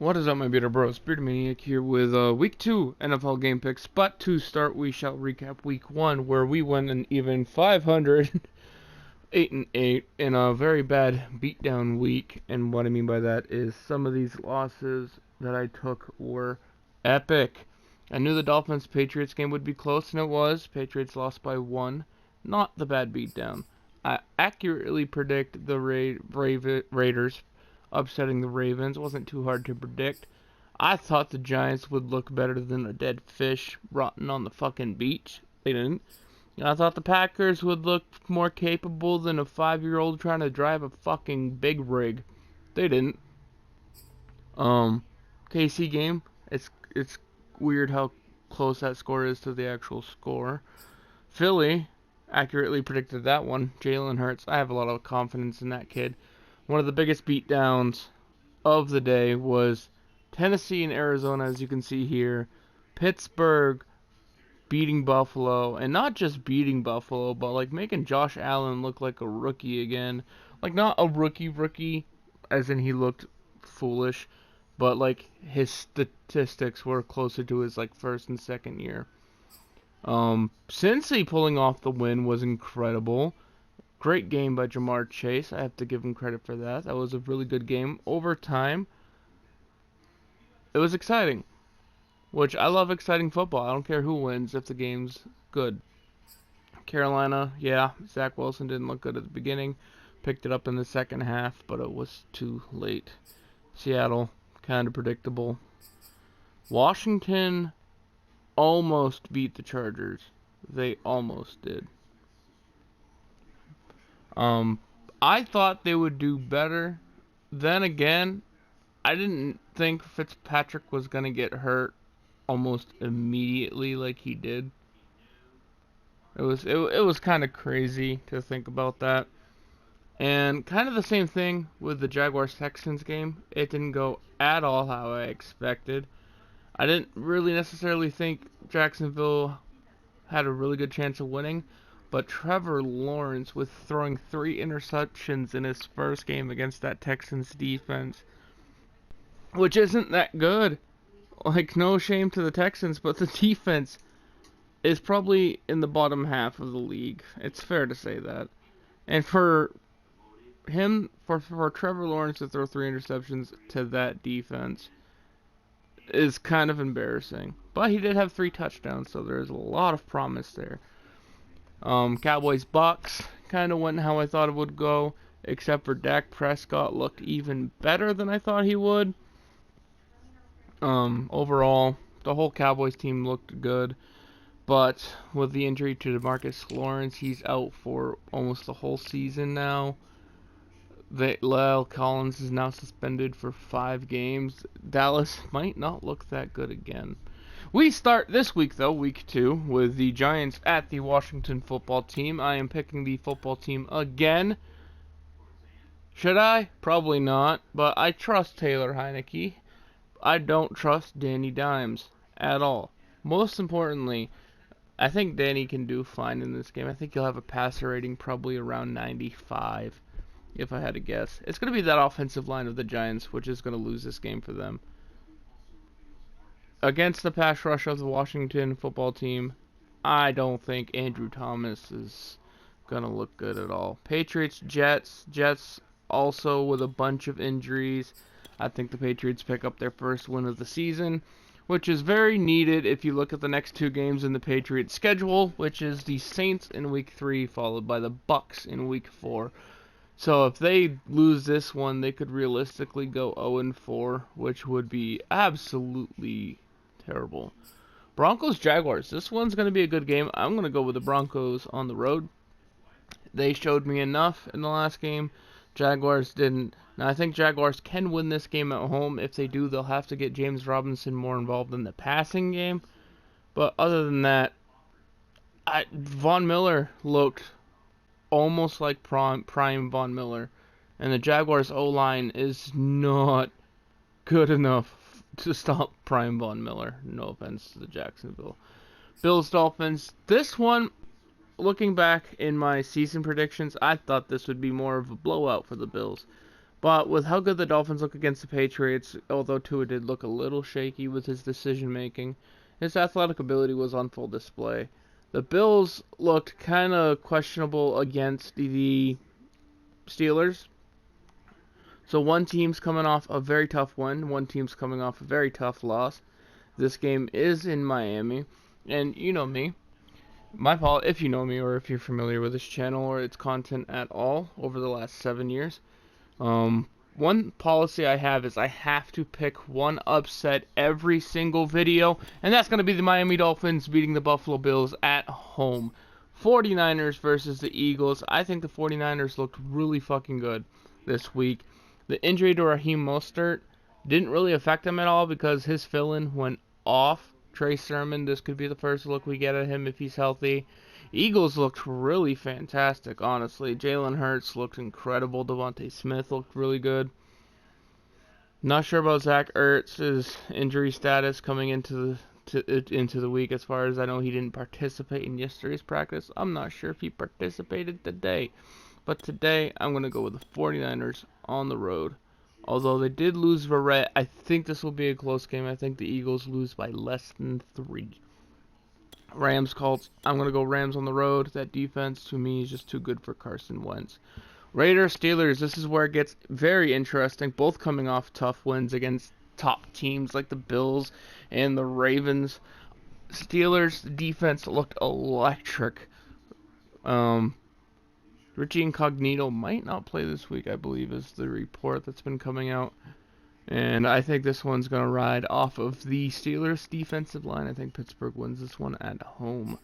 What is up, my bearded bros? Bearded Maine-iac here with Week 2 NFL game picks. But to start, we shall recap Week 1, where we went an even 500, 8-8 in a very bad beatdown week. And what I mean by that is some of these losses that I took were epic. I knew the Dolphins-Patriots game would be close, and it was. Patriots lost by 1. Not the bad beatdown. I accurately predict the Raiders upsetting the Ravens. It wasn't too hard to predict. I thought the Giants would look better than a dead fish rotting on the fucking beach. They didn't. I thought the Packers would look more capable than a 5-year-old trying to drive a fucking big rig. They didn't. KC game, it's weird how close that score is to the actual score. Philly accurately predicted that one. Jalen Hurts, I have a lot of confidence in that kid. One of the biggest beatdowns of the day was Tennessee and Arizona, as you can see here. Pittsburgh beating Buffalo, and not just beating Buffalo, but like making Josh Allen look like a rookie again. Like not a rookie, as in he looked foolish, but like his statistics were closer to his like first and second year. Cincy pulling off the win was incredible. Great game by Jamar Chase. I have to give him credit for that. That was a really good game. Overtime, it was exciting, which I love exciting football. I don't care who wins if the game's good. Carolina, yeah, Zach Wilson didn't look good at the beginning. Picked it up in the second half, but it was too late. Seattle, kind of predictable. Washington almost beat the Chargers. They almost did. I thought they would do better. Then again, I didn't think Fitzpatrick was going to get hurt almost immediately like he did. It was kind of crazy to think about that. And kind of the same thing with the Jaguars-Texans game. It didn't go at all how I expected. I didn't really necessarily think Jacksonville had a really good chance of winning. But Trevor Lawrence, with throwing 3 interceptions in his first game against that Texans defense, which isn't that good. Like, no shame to the Texans, but the defense is probably in the bottom half of the league. It's fair to say that. And for Trevor Lawrence to throw 3 interceptions to that defense is kind of embarrassing. But he did have 3 touchdowns, so there's a lot of promise there. Cowboys Bucks kind of went how I thought it would go, except for Dak Prescott looked even better than I thought he would. Overall, the whole Cowboys team looked good, but with the injury to DeMarcus Lawrence, he's out for almost the whole season now. La'el Collins is now suspended for 5 games. Dallas might not look that good again. We start this week, though, Week 2, with the Giants at the Washington football team. I am picking the football team again. Should I? Probably not, but I trust Taylor Heinicke. I don't trust Danny Dimes at all. Most importantly, I think Danny can do fine in this game. I think he'll have a passer rating probably around 95, if I had to guess. It's going to be that offensive line of the Giants, which is going to lose this game for them. Against the pass rush of the Washington football team, I don't think Andrew Thomas is going to look good at all. Patriots, Jets. Jets also with a bunch of injuries. I think the Patriots pick up their first win of the season, which is very needed if you look at the next 2 games in the Patriots schedule, which is the Saints in Week 3, followed by the Bucks in Week 4. So if they lose this one, they could realistically go 0-4, which would be absolutely terrible. Broncos Jaguars. This one's going to be a good game. I'm going to go with the Broncos on the road. They showed me enough in the last game. Jaguars didn't. Now I think Jaguars can win this game at home. If they do, they'll have to get James Robinson more involved in the passing game. But other than that, Von Miller looked almost like prime Von Miller. And the Jaguars O-line is not good enough to stop prime Von Miller. No offense to the Jacksonville Bills Dolphins. This one, looking back in my season predictions, I thought this would be more of a blowout for the Bills. But with how good the Dolphins look against the Patriots, although Tua did look a little shaky with his decision making, his athletic ability was on full display. The Bills looked kind of questionable against the Steelers. So one team's coming off a very tough win, one team's coming off a very tough loss. This game is in Miami, and you know me. If you know me or if you're familiar with this channel or its content at all over the last 7 years, one policy I have is I have to pick one upset every single video, and that's going to be the Miami Dolphins beating the Buffalo Bills at home. 49ers versus the Eagles. I think the 49ers looked really fucking good this week. The injury to Raheem Mostert didn't really affect him at all because his fill-in went off. Trey Sermon, this could be the first look we get at him if he's healthy. Eagles looked really fantastic, honestly. Jalen Hurts looked incredible. Devontae Smith looked really good. Not sure about Zach Ertz's injury status coming into the week. As far as I know, he didn't participate in yesterday's practice. I'm not sure if he participated today. But today, I'm going to go with the 49ers on the road. Although they did lose Verrett, I think this will be a close game. I think the Eagles lose by less than 3. Rams, Colts. I'm going to go Rams on the road. That defense, to me, is just too good for Carson Wentz. Raiders, Steelers. This is where it gets very interesting. Both coming off tough wins against top teams like the Bills and the Ravens. Steelers' defense looked electric. Richie Incognito might not play this week, I believe, is the report that's been coming out. And I think this one's going to ride off of the Steelers' defensive line. I think Pittsburgh wins this one at home.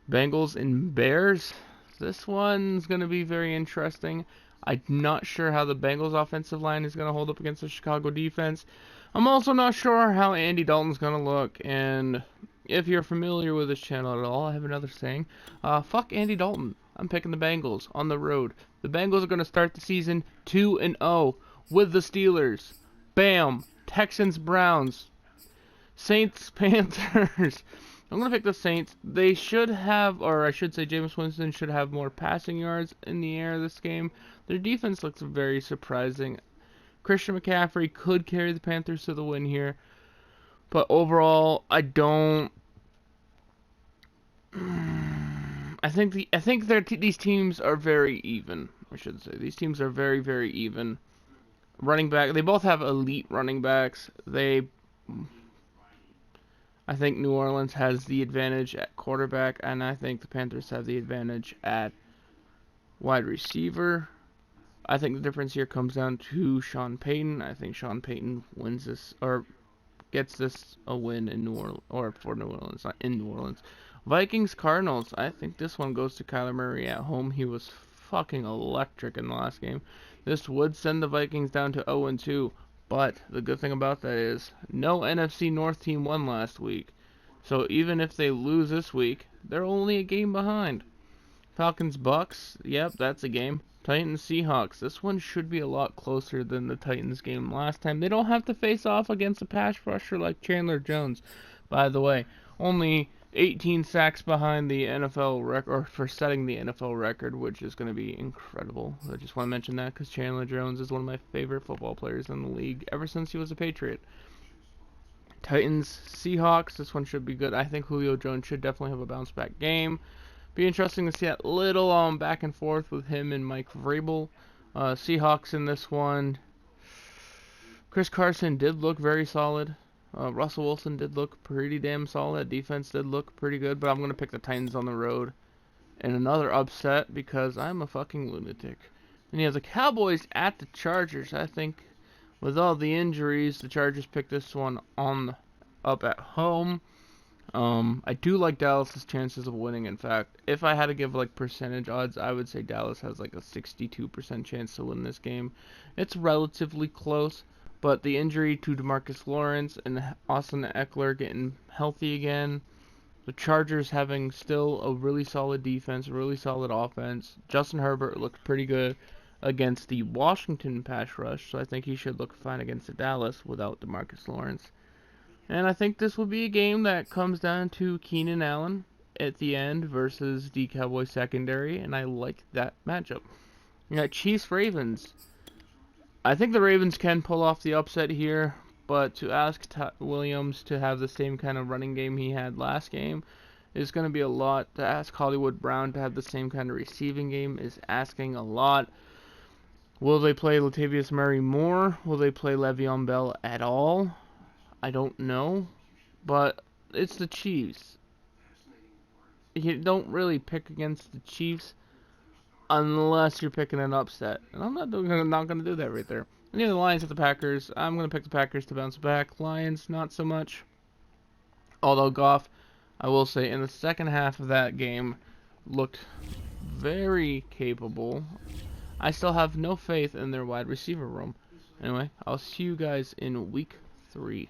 Bengals and Bears. This one's going to be very interesting. I'm not sure how the Bengals' offensive line is going to hold up against the Chicago defense. I'm also not sure how Andy Dalton's going to look. And if you're familiar with this channel at all, I have another saying. Fuck Andy Dalton. I'm picking the Bengals on the road. The Bengals are going to start the season 2-0 with the Steelers. Bam. Texans, Browns. Saints, Panthers. I'm going to pick the Saints. They should have, or I should say Jameis Winston should have more passing yards in the air this game. Their defense looks very surprising. Christian McCaffrey could carry the Panthers to the win here. But overall, I don't... I think these teams are very even. I should say these teams are very, very even. Running back, they both have elite running backs. I think New Orleans has the advantage at quarterback, and I think the Panthers have the advantage at wide receiver. I think the difference here comes down to Sean Payton. I think Sean Payton wins this or gets this a win in New Orleans, or for New Orleans, not in New Orleans. Vikings Cardinals. I think this one goes to Kyler Murray at home. He was fucking electric in the last game. This would send the Vikings down to 0-2, but the good thing about that is no NFC North team won last week. So even if they lose this week, they're only a game behind. Falcons Bucks. Yep, that's a game. Titans Seahawks. This one should be a lot closer than the Titans game last time. They don't have to face off against a pass rusher like Chandler Jones. By the way, only 18 sacks behind the NFL record, or for setting the NFL record, which is going to be incredible. I just want to mention that because Chandler Jones is one of my favorite football players in the league ever since he was a Patriot. Titans Seahawks. This one should be good. I think Julio Jones should definitely have a bounce back game. Be interesting to see that little back and forth with him and Mike Vrabel. Seahawks in this one. Chris Carson did look very solid. Russell Wilson did look pretty damn solid. Defense did look pretty good, but I'm going to pick the Titans on the road. And another upset because I'm a fucking lunatic. And you have the Cowboys at the Chargers. I think with all the injuries, the Chargers picked this one up at home. I do like Dallas's chances of winning. In fact, if I had to give like percentage odds, I would say Dallas has like a 62% chance to win this game. It's relatively close, but the injury to DeMarcus Lawrence and Austin Eckler getting healthy again, the Chargers having still a really solid defense, a really solid offense. Justin Herbert looked pretty good against the Washington pass rush, so I think he should look fine against the Dallas without DeMarcus Lawrence. And I think this will be a game that comes down to Keenan Allen at the end versus the Cowboys secondary, and I like that matchup. You got Chiefs Ravens. I think the Ravens can pull off the upset here, but to ask Williams to have the same kind of running game he had last game is going to be a lot. To ask Hollywood Brown to have the same kind of receiving game is asking a lot. Will they play Latavius Murray more? Will they play Le'Veon Bell at all? I don't know, but it's the Chiefs. You don't really pick against the Chiefs unless you're picking an upset, and I'm not going to do that right there. And the Lions at the Packers. I'm going to pick the Packers to bounce back. Lions, not so much. Although Goff, I will say, in the second half of that game, looked very capable. I still have no faith in their wide receiver room. Anyway, I'll see you guys in week 3.